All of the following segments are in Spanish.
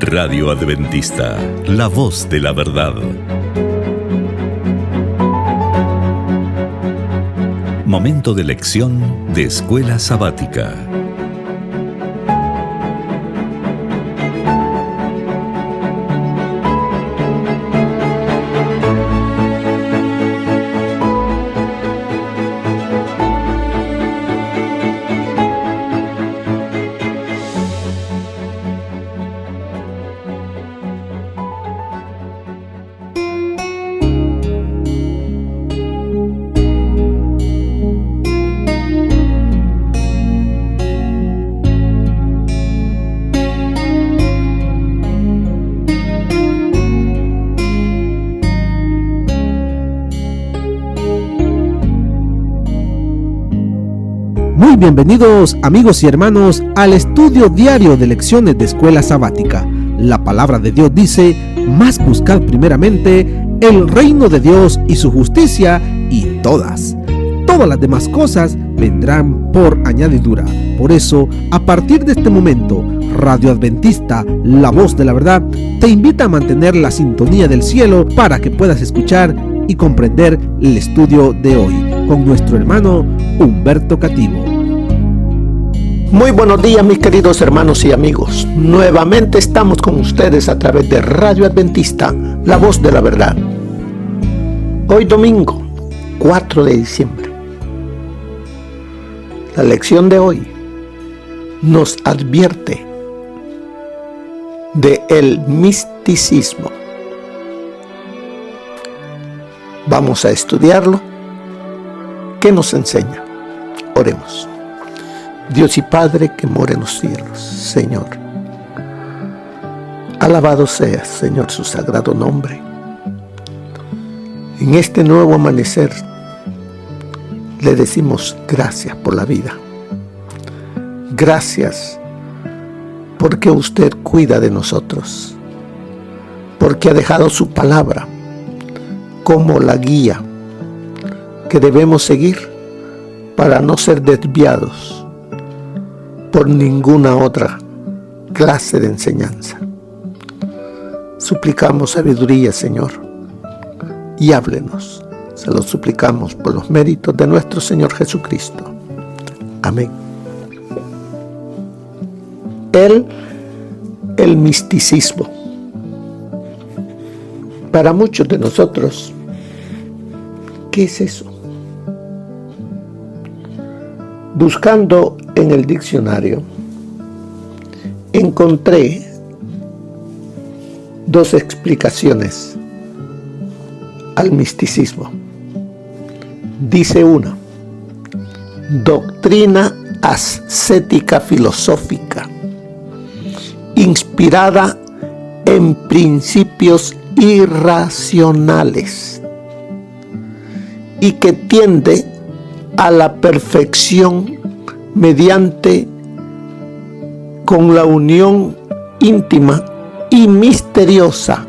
Radio Adventista, la voz de la verdad. Momento de lección de Escuela Sabática. Muy bienvenidos amigos y hermanos al estudio diario de lecciones de Escuela Sabática. La palabra de Dios dice: mas buscad primeramente el reino de Dios y su justicia, y todas las demás cosas vendrán por añadidura. Por eso, a partir de este momento, Radio Adventista, la voz de la verdad, te invita a mantener la sintonía del cielo para que puedas escuchar y comprender el estudio de hoy con nuestro hermano Humberto Cativo. Muy buenos días, mis queridos hermanos y amigos. Nuevamente estamos con ustedes a través de Radio Adventista, la voz de la verdad. Hoy domingo, 4 de diciembre. La lección de hoy nos advierte del misticismo. Vamos a estudiarlo. ¿Qué nos enseña? Oremos. Dios y Padre que mora en los cielos, Señor, alabado sea, Señor, su sagrado nombre. En este nuevo amanecer le decimos gracias por la vida. Gracias porque usted cuida de nosotros, porque ha dejado su palabra como la guía que debemos seguir para no ser desviados por ninguna otra clase de enseñanza. Suplicamos sabiduría, Señor, y háblenos. Se lo suplicamos por los méritos de nuestro Señor Jesucristo. Amén. El misticismo. Para muchos de nosotros, ¿qué es eso? Buscando en el diccionario, encontré dos explicaciones al misticismo. Dice una: doctrina ascética filosófica, inspirada en principios irracionales y que tiende a la perfección mediante con la unión íntima y misteriosa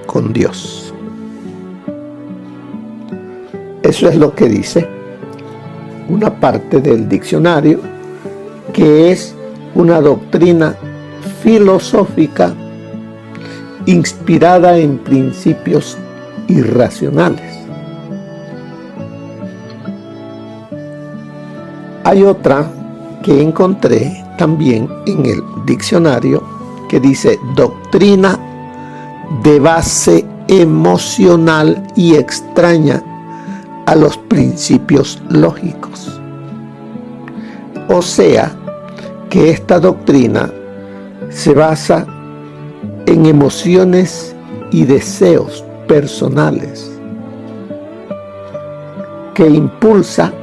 con Dios. Eso es lo que dice una parte del diccionario, que es una doctrina filosófica inspirada en principios irracionales. Hay otra que encontré también en el diccionario que dice doctrina de base emocional y extraña a los principios lógicos. O sea, que esta doctrina se basa en emociones y deseos personales que impulsa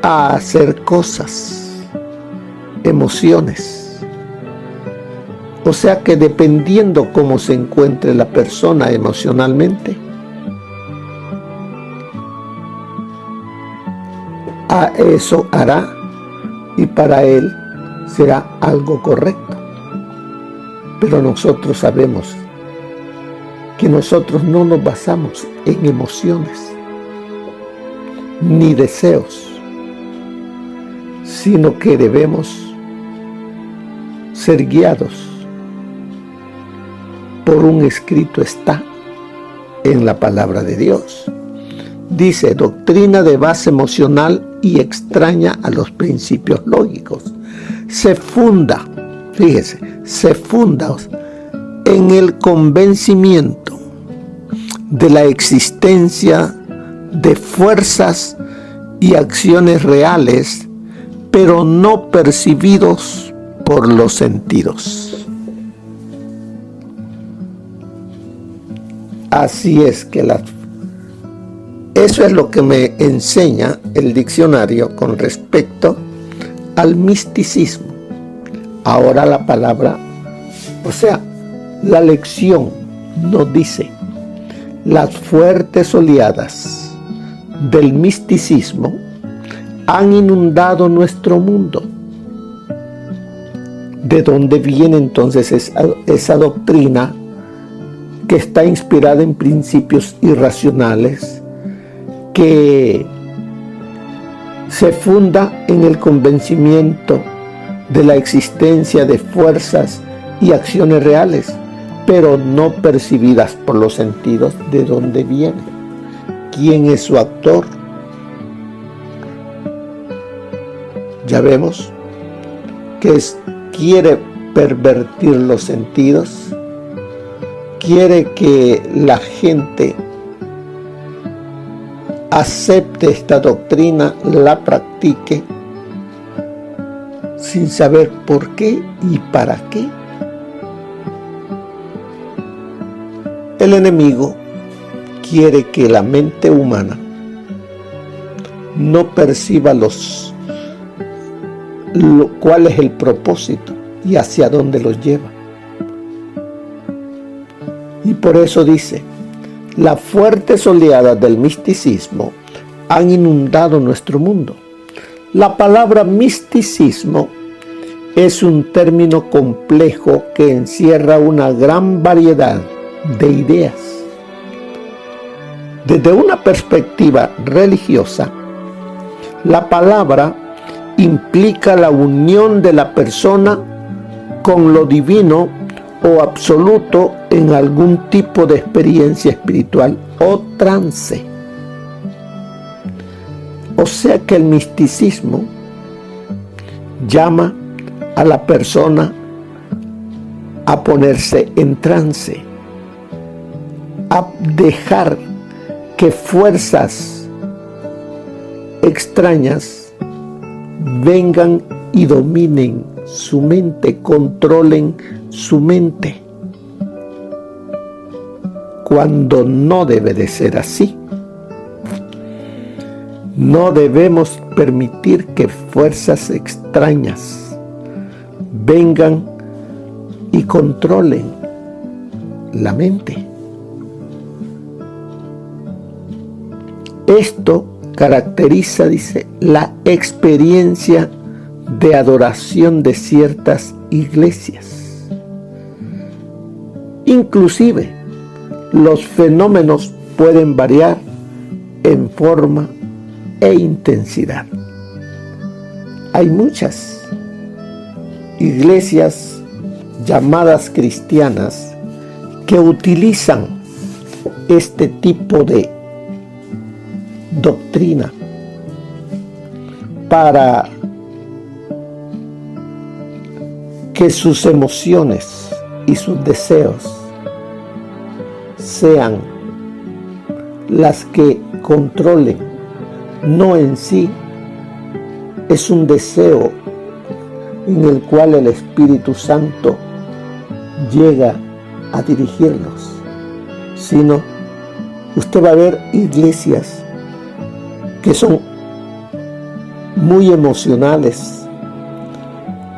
a hacer cosas, emociones. O sea que dependiendo cómo se encuentre la persona emocionalmente, a eso hará, y para él será algo correcto. Pero nosotros sabemos que nosotros no nos basamos en emociones, ni deseos, sino que debemos ser guiados por un escrito está en la palabra de Dios. Dice, doctrina de base emocional y extraña a los principios lógicos. Se funda, fíjese, se funda en el convencimiento de la existencia de fuerzas y acciones reales, pero no percibidos por los sentidos. Así es que eso es lo que me enseña el diccionario con respecto al misticismo. Ahora la palabra, la lección nos dice, las fuertes oleadas del misticismo han inundado nuestro mundo. ¿De dónde viene entonces esa doctrina que está inspirada en principios irracionales, que se funda en el convencimiento de la existencia de fuerzas y acciones reales, pero no percibidas por los sentidos? ¿De dónde viene? ¿Quién es su actor? Ya vemos que quiere pervertir los sentidos, quiere que la gente acepte esta doctrina, la practique, sin saber por qué y para qué. El enemigo quiere que la mente humana no perciba cuál es el propósito y hacia dónde los lleva. Y por eso dice, las fuertes oleadas del misticismo han inundado nuestro mundo. La palabra misticismo es un término complejo que encierra una gran variedad de ideas. Desde una perspectiva religiosa, la palabra implica la unión de la persona con lo divino o absoluto en algún tipo de experiencia espiritual o trance. O sea que el misticismo llama a la persona a ponerse en trance, a dejar que fuerzas extrañas vengan y dominen su mente, controlen su mente, cuando no debe de ser así. No debemos permitir que fuerzas extrañas vengan y controlen la mente. Esto caracteriza, dice, la experiencia de adoración de ciertas iglesias. Inclusive, los fenómenos pueden variar en forma e intensidad. Hay muchas iglesias llamadas cristianas que utilizan este tipo de doctrina para que sus emociones y sus deseos sean las que controlen. No en sí es un deseo en el cual el Espíritu Santo llega a dirigirlos, sino usted va a ver iglesias que son muy emocionales.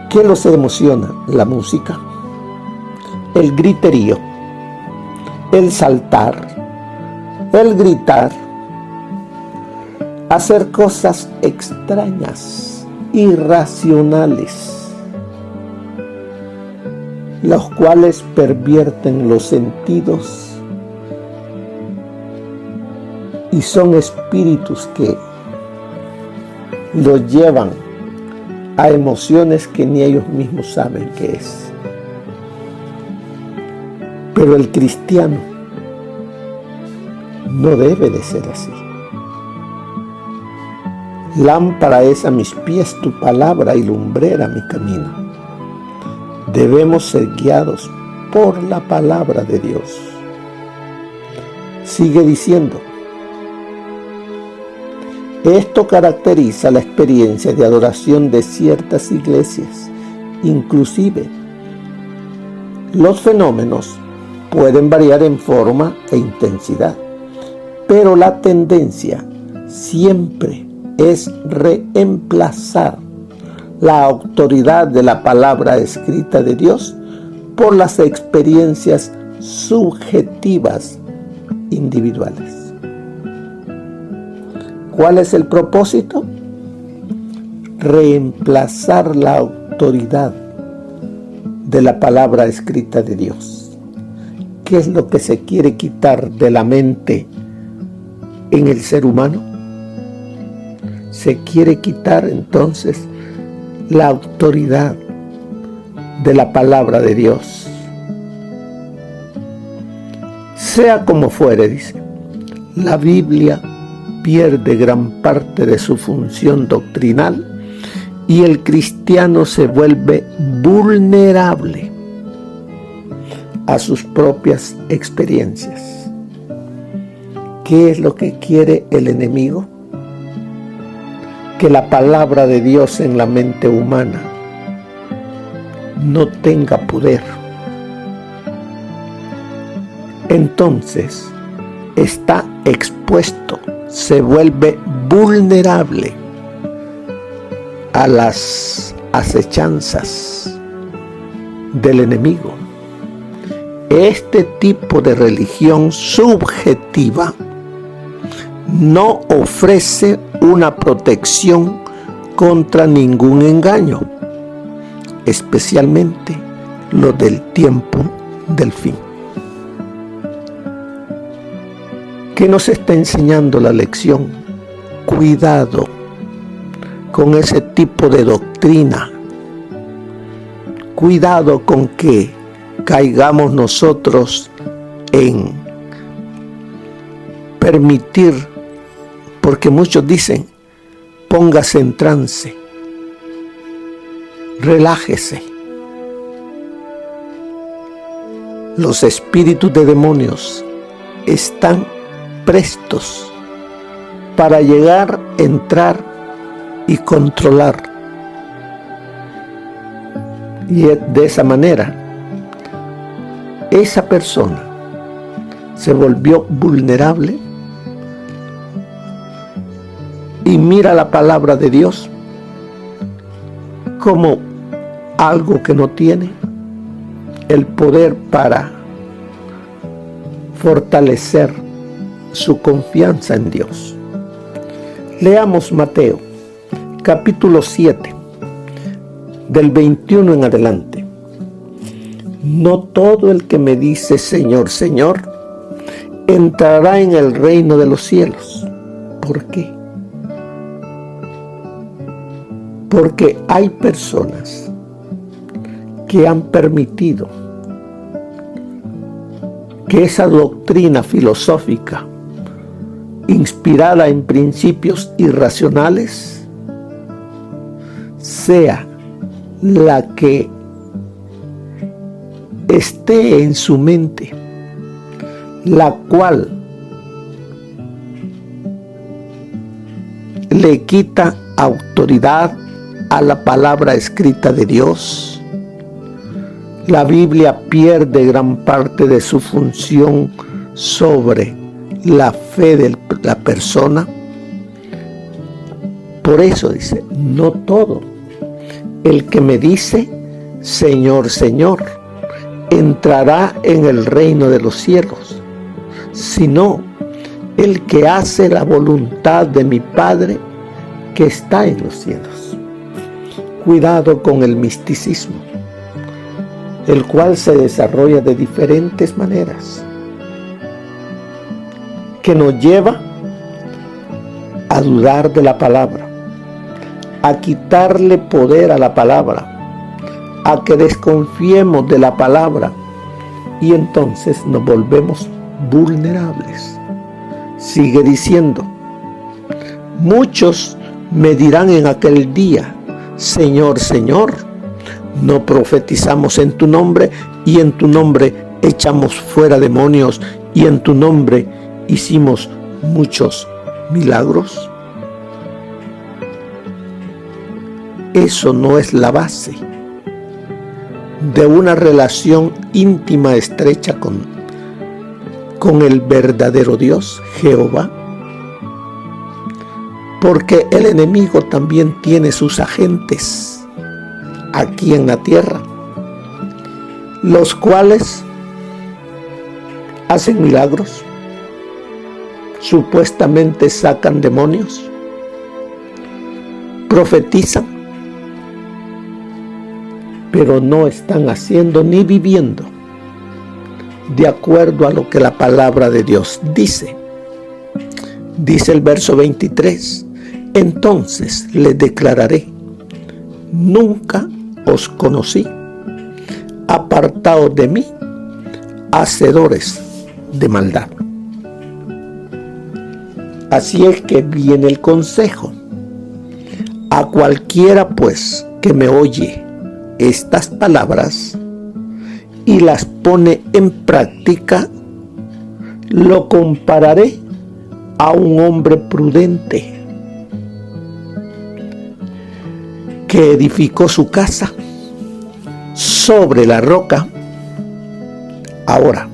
¿Qué los emociona? La música, el griterío, el saltar, el gritar, hacer cosas extrañas, irracionales, los cuales pervierten los sentidos y son espíritus que los llevan a emociones que ni ellos mismos saben qué es. Pero el cristiano no debe de ser así. Lámpara es a mis pies tu palabra y lumbrera mi camino. Debemos ser guiados por la palabra de Dios. Sigue diciendo, esto caracteriza la experiencia de adoración de ciertas iglesias. Inclusive, los fenómenos pueden variar en forma e intensidad, pero la tendencia siempre es reemplazar la autoridad de la palabra escrita de Dios por las experiencias subjetivas individuales. ¿Cuál es el propósito? Reemplazar la autoridad de la palabra escrita de Dios. ¿Qué es lo que se quiere quitar de la mente en el ser humano? Se quiere quitar entonces la autoridad de la palabra de Dios. Sea como fuere, dice, la Biblia pierde gran parte de su función doctrinal y el cristiano se vuelve vulnerable a sus propias experiencias. ¿Qué es lo que quiere el enemigo? Que la palabra de Dios en la mente humana no tenga poder. Entonces está expuesto, se vuelve vulnerable a las acechanzas del enemigo. Este tipo de religión subjetiva no ofrece una protección contra ningún engaño, especialmente lo del tiempo del fin. ¿Qué nos está enseñando la lección? Cuidado con ese tipo de doctrina. Cuidado con que caigamos nosotros en permitir, porque muchos dicen, póngase en trance, relájese. Los espíritus de demonios están prestos para llegar, entrar y controlar. Y de esa manera, esa persona se volvió vulnerable y mira la palabra de Dios como algo que no tiene el poder para fortalecer su confianza en Dios. Leamos Mateo, capítulo 7, del 21 en adelante. No todo el que me dice Señor, Señor, entrará en el reino de los cielos. ¿Por qué? Porque hay personas que han permitido que esa doctrina filosófica inspirada en principios irracionales sea la que esté en su mente, la cual le quita autoridad a la palabra escrita de Dios. La Biblia pierde gran parte de su función sobre la fe de la persona. Por eso dice, no todo el que me dice Señor, Señor, entrará en el reino de los cielos, sino el que hace la voluntad de mi Padre que está en los cielos. Cuidado con el misticismo, el cual se desarrolla de diferentes maneras, que nos lleva a dudar de la palabra, a quitarle poder a la palabra, a que desconfiemos de la palabra y entonces nos volvemos vulnerables. Sigue diciendo: muchos me dirán en aquel día: Señor, Señor, ¿no profetizamos en tu nombre, y en tu nombre echamos fuera demonios, y en tu nombre hicimos muchos milagros? Eso no es la base de una relación íntima, estrecha con el verdadero Dios, Jehová. Porque el enemigo también tiene sus agentes aquí en la tierra, los cuales hacen milagros, supuestamente sacan demonios, profetizan, pero no están haciendo ni viviendo de acuerdo a lo que la palabra de Dios dice. Dice el verso 23: entonces les declararé: nunca os conocí, apartados de mí, hacedores de maldad. Así es que viene el consejo: a cualquiera pues que me oye estas palabras y las pone en práctica, lo compararé a un hombre prudente que edificó su casa sobre la roca. Ahora,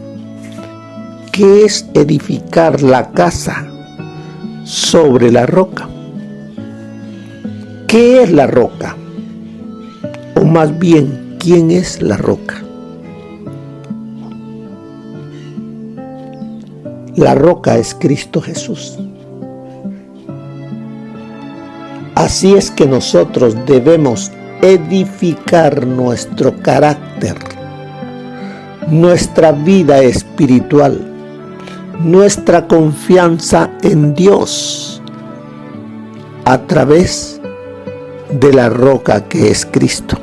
¿qué es edificar la casa sobre la roca? ¿Qué es la roca? O más bien, ¿quién es la roca? La roca es Cristo Jesús. Así es que nosotros debemos edificar nuestro carácter, nuestra vida espiritual, nuestra confianza en Dios a través de la roca que es Cristo.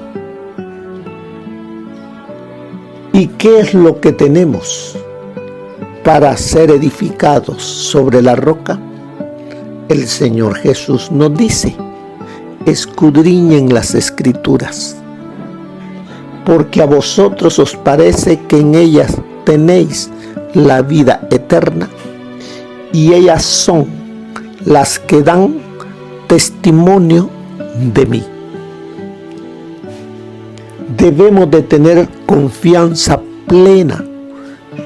¿Y qué es lo que tenemos para ser edificados sobre la roca? El Señor Jesús nos dice: escudriñen las Escrituras, porque a vosotros os parece que en ellas tenéis la vida eterna, y ellas son las que dan testimonio de mí. Debemos de tener confianza plena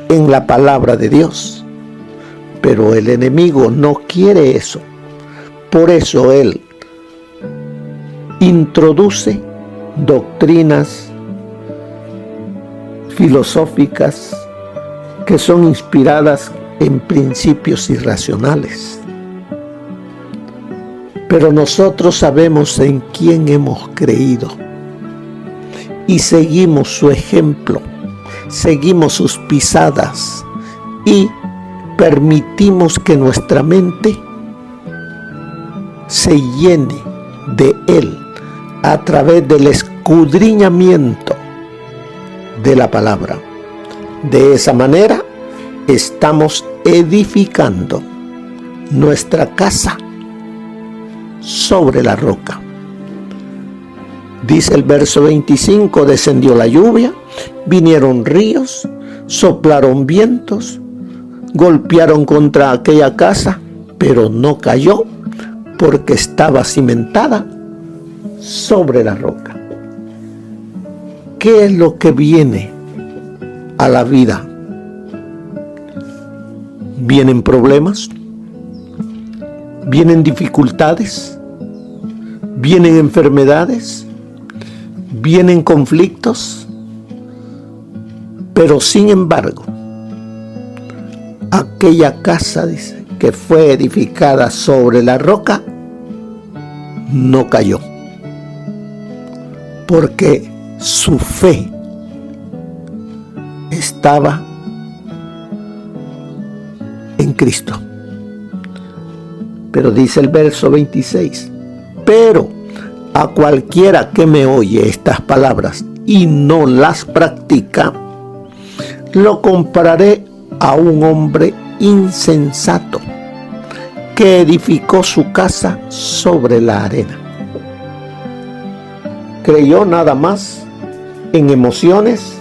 en la palabra de Dios, pero el enemigo no quiere eso. Por eso él introduce doctrinas filosóficas que son inspiradas en principios irracionales. Pero nosotros sabemos en quién hemos creído y seguimos su ejemplo, seguimos sus pisadas y permitimos que nuestra mente se llene de él a través del escudriñamiento de la palabra. De esa manera estamos edificando nuestra casa sobre la roca. Dice el verso 25: descendió la lluvia, vinieron ríos, soplaron vientos, golpearon contra aquella casa, pero no cayó, porque estaba cimentada sobre la roca. ¿Qué es lo que viene a la vida? ¿Vienen problemas? ¿Vienen dificultades? ¿Vienen enfermedades? ¿Vienen conflictos? Pero sin embargo, aquella casa, dice, que fue edificada sobre la roca, no cayó, porque su fe estaba en Cristo. Pero dice el verso 26: pero a cualquiera que me oye estas palabras y no las practica, lo compararé a un hombre insensato que edificó su casa sobre la arena. Creyó nada más en emociones,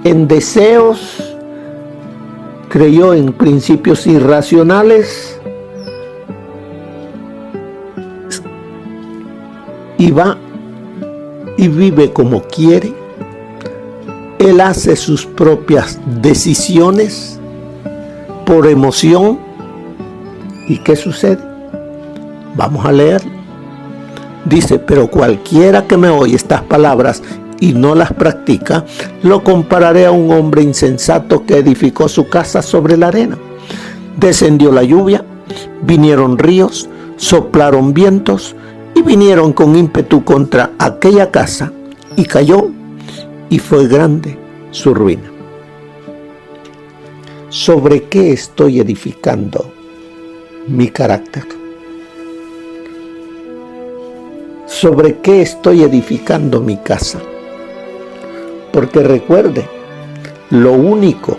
en deseos, creyó en principios irracionales y va y vive como quiere. Él hace sus propias decisiones por emoción. ¿Y qué sucede? Vamos a leer. Dice, pero cualquiera que me oye estas palabras y no las practica, lo compararé a un hombre insensato que edificó su casa sobre la arena. Descendió la lluvia, vinieron ríos, soplaron vientos y vinieron con ímpetu contra aquella casa y cayó, y fue grande su ruina. ¿Sobre qué estoy edificando mi carácter? ¿Sobre qué estoy edificando mi casa? Porque recuerde, lo único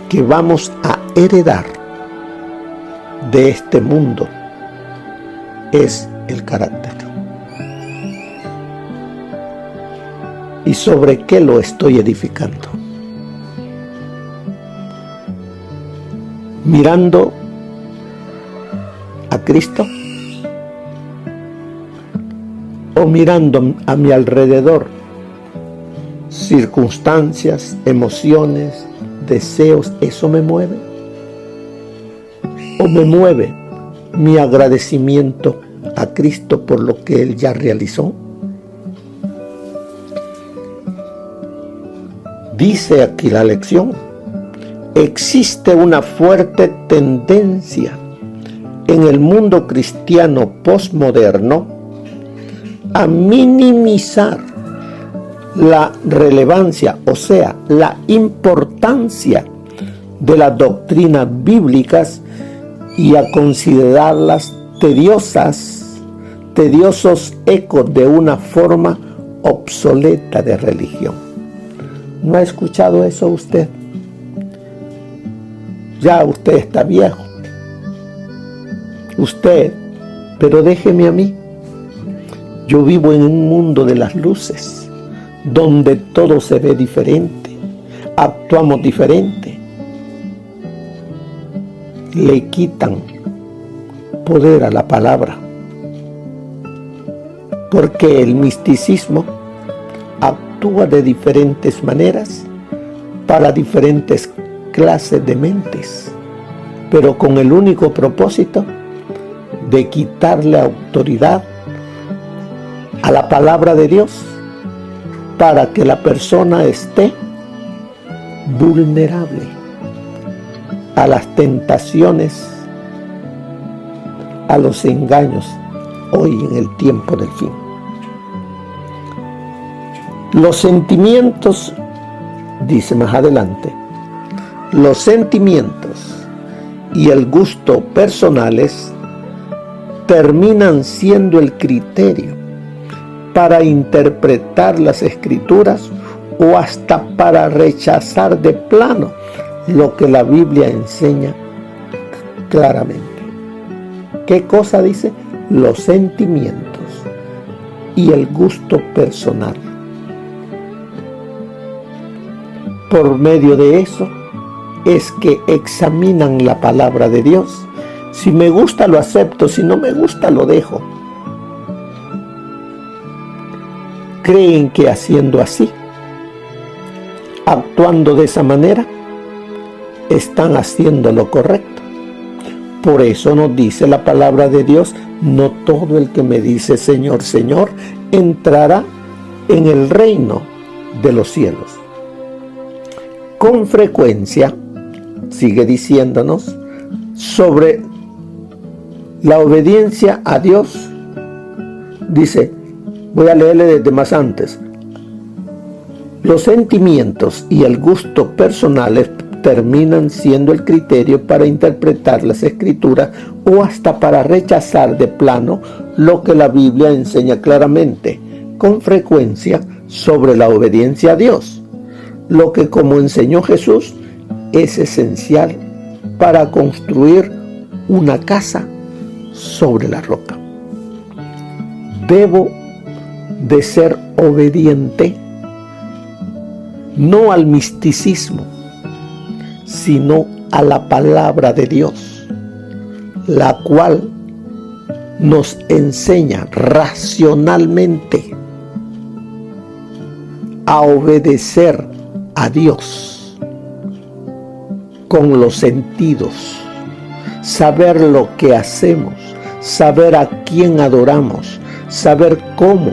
que vamos a heredar de este mundo es el carácter. ¿Y sobre qué lo estoy edificando? Mirando a Cristo o mirando a mi alrededor circunstancias, emociones, deseos. ¿Eso me mueve? ¿O me mueve mi agradecimiento a Cristo por lo que Él ya realizó? Dice aquí la lección, existe una fuerte tendencia en el mundo cristiano postmoderno a minimizar la relevancia, o sea, la importancia de las doctrinas bíblicas y a considerarlas tediosos ecos de una forma obsoleta de religión. ¿No ha escuchado eso usted? Ya usted está viejo. Usted, pero déjeme a mí. Yo vivo en un mundo de las luces, donde todo se ve diferente, actuamos diferente. Le quitan poder a la palabra, porque el misticismo actúa de diferentes maneras para diferentes clases de mentes, pero con el único propósito de quitarle autoridad a la palabra de Dios para que la persona esté vulnerable a las tentaciones, a los engaños hoy en el tiempo del fin. Los sentimientos, dice más adelante, los sentimientos y el gusto personales terminan siendo el criterio para interpretar las escrituras o hasta para rechazar de plano lo que la Biblia enseña claramente. ¿Qué cosa dice? Los sentimientos y el gusto personal. Por medio de eso es que examinan la palabra de Dios. Si me gusta lo acepto, si no me gusta lo dejo. Creen que haciendo así, actuando de esa manera, están haciendo lo correcto. Por eso nos dice la palabra de Dios, no todo el que me dice Señor, Señor, entrará en el reino de los cielos. Con frecuencia, sigue diciéndonos, sobre la obediencia a Dios, dice, voy a leerle desde más antes, los sentimientos y el gusto personales terminan siendo el criterio para interpretar las escrituras o hasta para rechazar de plano lo que la Biblia enseña claramente, con frecuencia, sobre la obediencia a Dios, lo que, como enseñó Jesús, es esencial para construir una casa sobre la roca. Debo de ser obediente, no al misticismo, sino a la palabra de Dios, la cual nos enseña racionalmente a obedecer a Dios con los sentidos, saber lo que hacemos, saber a quién adoramos, saber cómo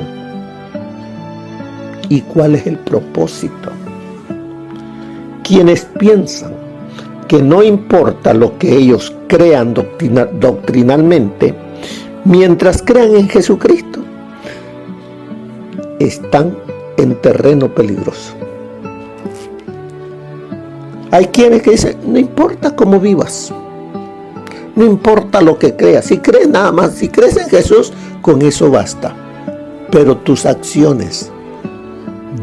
y cuál es el propósito. Quienes piensan que no importa lo que ellos crean doctrinalmente, mientras crean en Jesucristo, están en terreno peligroso. Hay quienes que dicen, no importa cómo vivas, no importa lo que creas, si crees nada más, si crees en Jesús, con eso basta. Pero tus acciones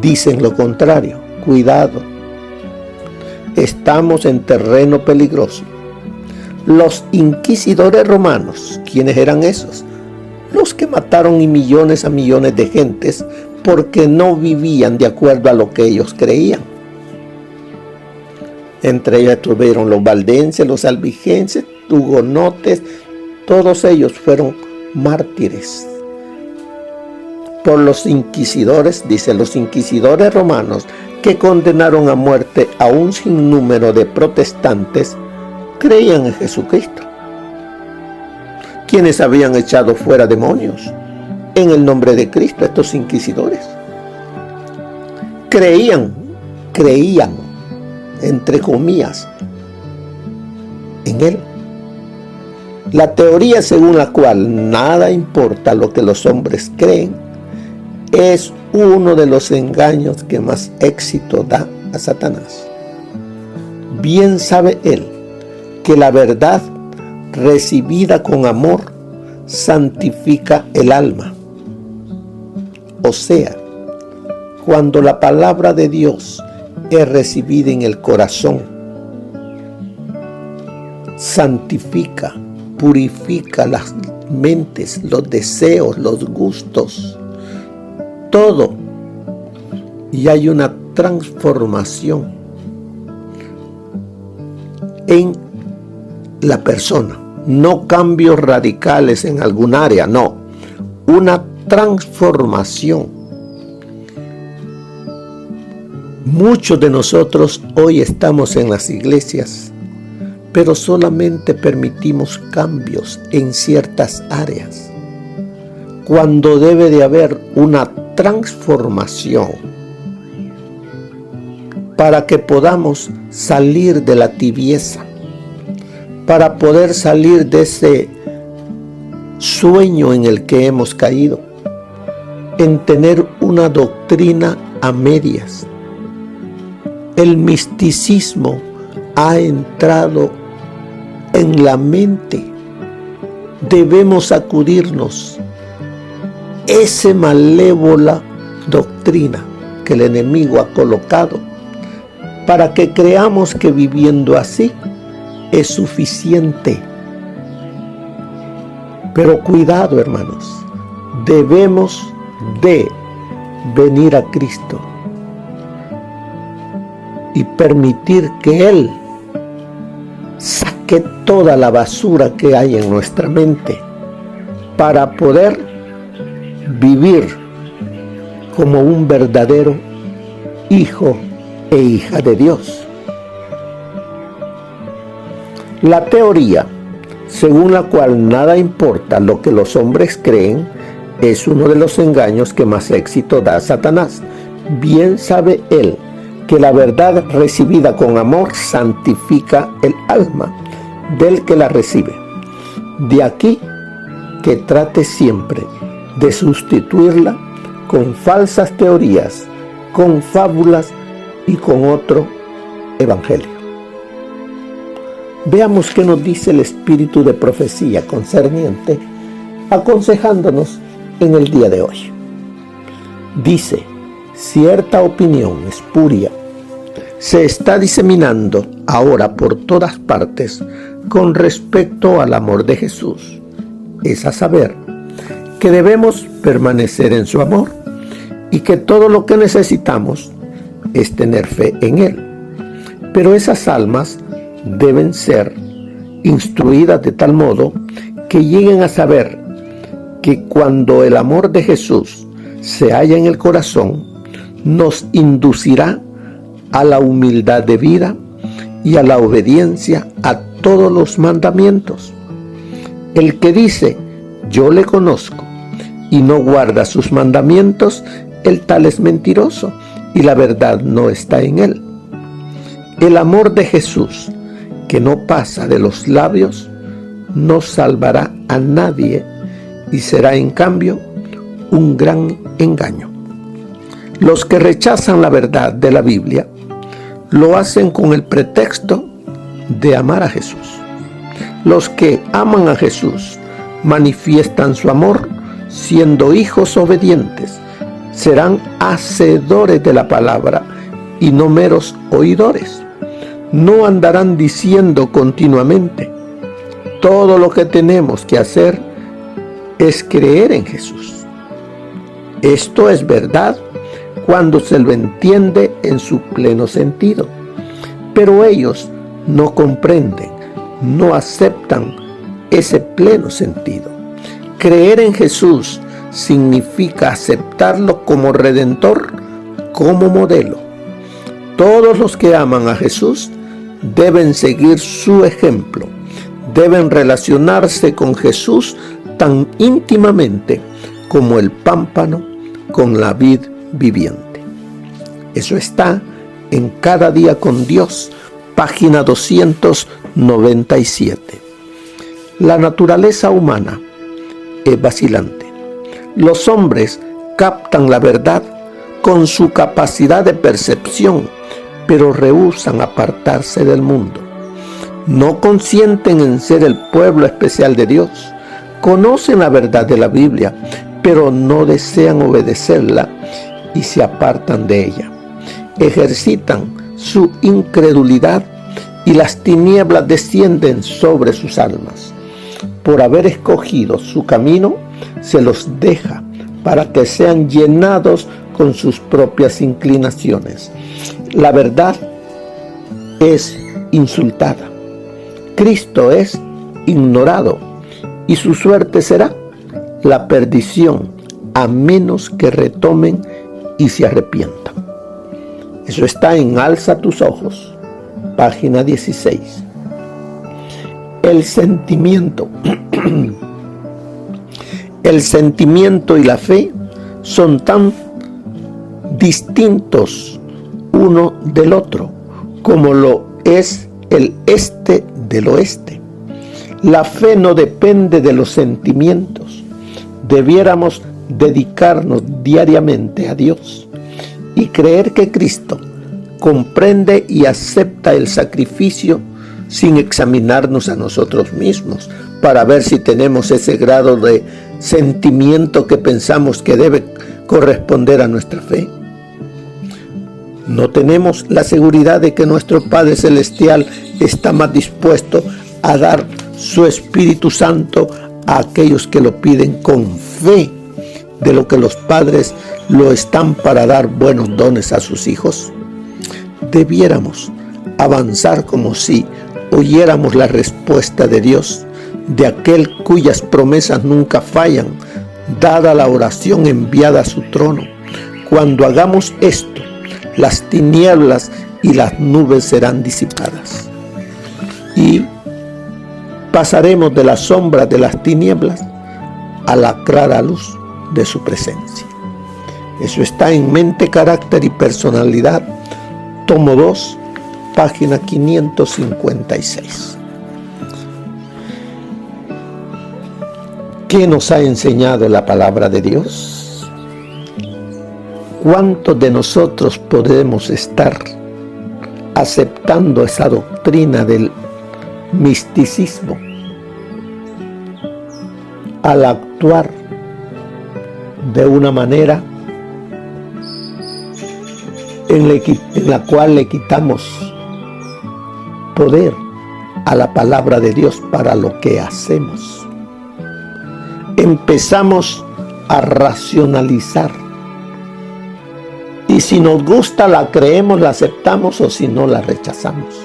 dicen lo contrario. Cuidado, estamos en terreno peligroso. Los inquisidores romanos, ¿quiénes eran esos? Los que mataron millones a millones de gentes porque no vivían de acuerdo a lo que ellos creían. Entre ellos estuvieron los valdenses, los albigenses, hugonotes, todos ellos fueron mártires por los inquisidores, dice, los inquisidores romanos, que condenaron a muerte a un sinnúmero de protestantes, creían en Jesucristo, quienes habían echado fuera demonios en el nombre de Cristo. Estos inquisidores creían, entre comillas, en Él. La teoría según la cual nada importa lo que los hombres creen es uno de los engaños que más éxito da a Satanás. Bien sabe él que la verdad recibida con amor santifica el alma. O sea, cuando la palabra de Dios es recibida en el corazón, santifica, purifica las mentes, los deseos, los gustos, todo, y hay una transformación en la persona, no cambios radicales en algún área, no, una transformación. Muchos de nosotros hoy estamos en las iglesias, pero solamente permitimos cambios en ciertas áreas, cuando debe de haber una transformación para que podamos salir de la tibieza, para poder salir de ese sueño en el que hemos caído, en tener una doctrina a medias. El misticismo ha entrado en la mente. Debemos sacudirnos esa malévola doctrina que el enemigo ha colocado para que creamos que viviendo así es suficiente. Pero cuidado, hermanos, debemos de venir a Cristo y permitir que Él saque toda la basura que hay en nuestra mente para poder vivir como un verdadero hijo e hija de Dios. La teoría según la cual nada importa lo que los hombres creen es uno de los engaños que más éxito da a Satanás. Bien sabe él que la verdad recibida con amor santifica el alma del que la recibe. De aquí que trate siempre de sustituirla con falsas teorías, con fábulas y con otro evangelio. Veamos qué nos dice el espíritu de profecía concerniente, aconsejándonos en el día de hoy. Dice: cierta opinión espuria se está diseminando ahora por todas partes con respecto al amor de Jesús. Es a saber, que debemos permanecer en su amor y que todo lo que necesitamos es tener fe en Él. Pero esas almas deben ser instruidas de tal modo que lleguen a saber que cuando el amor de Jesús se halla en el corazón, nos inducirá a la humildad de vida y a la obediencia a todos los mandamientos. El que dice: yo le conozco, y no guarda sus mandamientos, el tal es mentiroso, y la verdad no está en él. El amor de Jesús, que no pasa de los labios, no salvará a nadie y será en cambio un gran engaño. Los que rechazan la verdad de la Biblia lo hacen con el pretexto de amar a Jesús. Los que aman a Jesús manifiestan su amor siendo hijos obedientes. Serán hacedores de la palabra y no meros oidores. No andarán diciendo continuamente: todo lo que tenemos que hacer es creer en Jesús. Esto es verdad cuando se lo entiende en su pleno sentido. Pero ellos no comprenden, no aceptan ese pleno sentido. Creer en Jesús significa aceptarlo como redentor, como modelo. Todos los que aman a Jesús deben seguir su ejemplo, deben relacionarse con Jesús tan íntimamente como el pámpano con la vid viviente. Eso está en Cada Día con Dios, página 297. La naturaleza humana es vacilante. Los hombres captan la verdad con su capacidad de percepción, pero rehúsan apartarse del mundo. No consienten en ser el pueblo especial de Dios. Conocen la verdad de la Biblia, pero no desean obedecerla y se apartan de ella. Ejercitan su incredulidad y las tinieblas descienden sobre sus almas. Por haber escogido su camino, se los deja para que sean llenados con sus propias inclinaciones. La verdad es insultada. Cristo es ignorado y su suerte será la perdición, a menos que retomen y se arrepientan. Eso está en Alza tus ojos, página 16. El sentimiento y la fe son tan distintos uno del otro como lo es el este del oeste. La fe no depende de los sentimientos. Debiéramos dedicarnos diariamente a Dios y creer que Cristo comprende y acepta el sacrificio sin examinarnos a nosotros mismos para ver si tenemos ese grado de sentimiento que pensamos que debe corresponder a nuestra fe. No tenemos la seguridad de que nuestro Padre Celestial está más dispuesto a dar su Espíritu Santo a aquellos que lo piden con fe de lo que los padres lo están para dar buenos dones a sus hijos. Debiéramos avanzar como si oyéramos la respuesta de Dios, de aquel cuyas promesas nunca fallan, dada la oración enviada a su trono. Cuando hagamos esto, las tinieblas y las nubes serán disipadas y pasaremos de la sombra de las tinieblas a la clara luz de su presencia. Eso está en Mente, Carácter y Personalidad, tomo 2, página 556. ¿Qué nos ha enseñado la palabra de Dios? ¿Cuántos de nosotros podemos estar aceptando esa doctrina del misticismo al actuar de una manera en la cual le quitamos poder a la palabra de Dios para lo que hacemos. Empezamos a racionalizar, y si nos gusta la creemos, la aceptamos, o si no la rechazamos.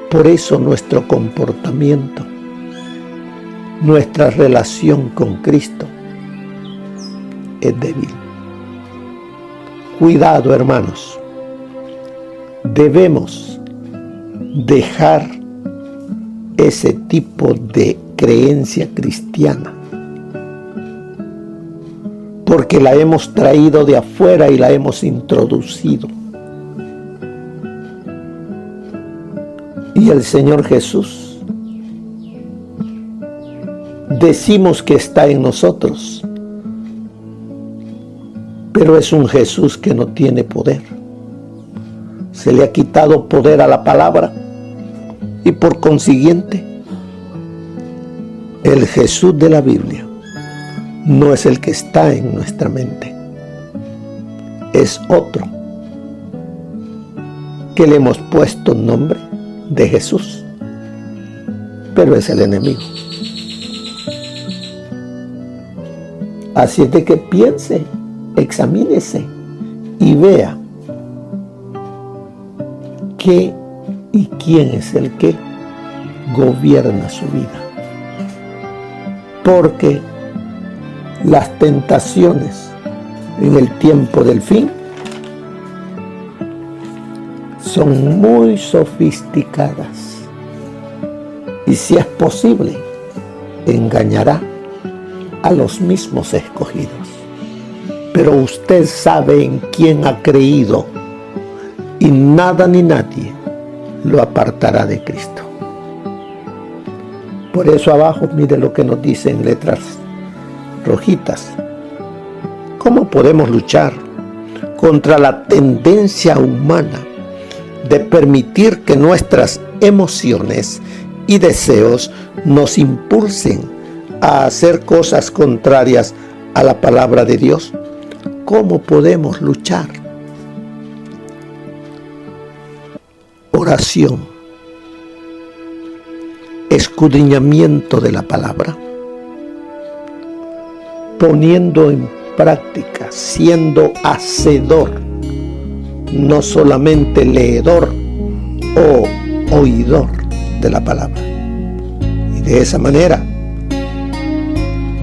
Por eso nuestro comportamiento, nuestra relación con Cristo es débil. Cuidado, hermanos, debemos dejar ese tipo de creencia cristiana, porque la hemos traído de afuera y la hemos introducido. Y el Señor Jesús, decimos que está en nosotros, pero es un Jesús que no tiene poder. Se le ha quitado poder a la palabra, y por consiguiente, el Jesús de la Biblia no es el que está en nuestra mente. Es otro que le hemos puesto nombre de Jesús, pero es el enemigo. Así es de que piense, examínese y vea qué y quién es el que gobierna su vida. Porque las tentaciones en el tiempo del fin son muy sofisticadas, y si es posible, engañará a los mismos escogidos. Pero usted sabe en quién ha creído, y nada ni nadie lo apartará de Cristo. Por eso abajo, mire lo que nos dice en letras rojitas. ¿Cómo podemos luchar contra la tendencia humana de permitir que nuestras emociones y deseos nos impulsen a hacer cosas contrarias a la palabra de Dios? ¿Cómo podemos luchar? Oración, escudriñamiento de la palabra, poniendo en práctica, siendo hacedor, no solamente leedor o oidor de la palabra. Y de esa manera,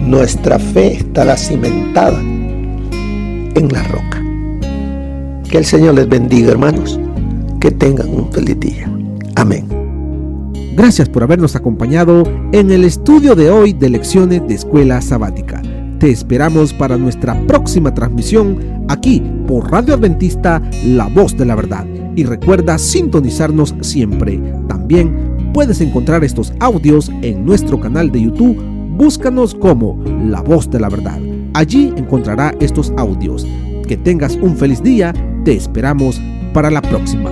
nuestra fe estará cimentada en la roca. Que el Señor les bendiga, hermanos. Que tengan un feliz día. Amén. Gracias por habernos acompañado en el estudio de hoy de Lecciones de Escuela Sabática. Te esperamos para nuestra próxima transmisión aquí por Radio Adventista, La Voz de la Verdad. Y recuerda sintonizarnos siempre. También puedes encontrar estos audios en nuestro canal de YouTube. Búscanos como La Voz de la Verdad. Allí encontrará estos audios. Que tengas un feliz día. Te esperamos para la próxima.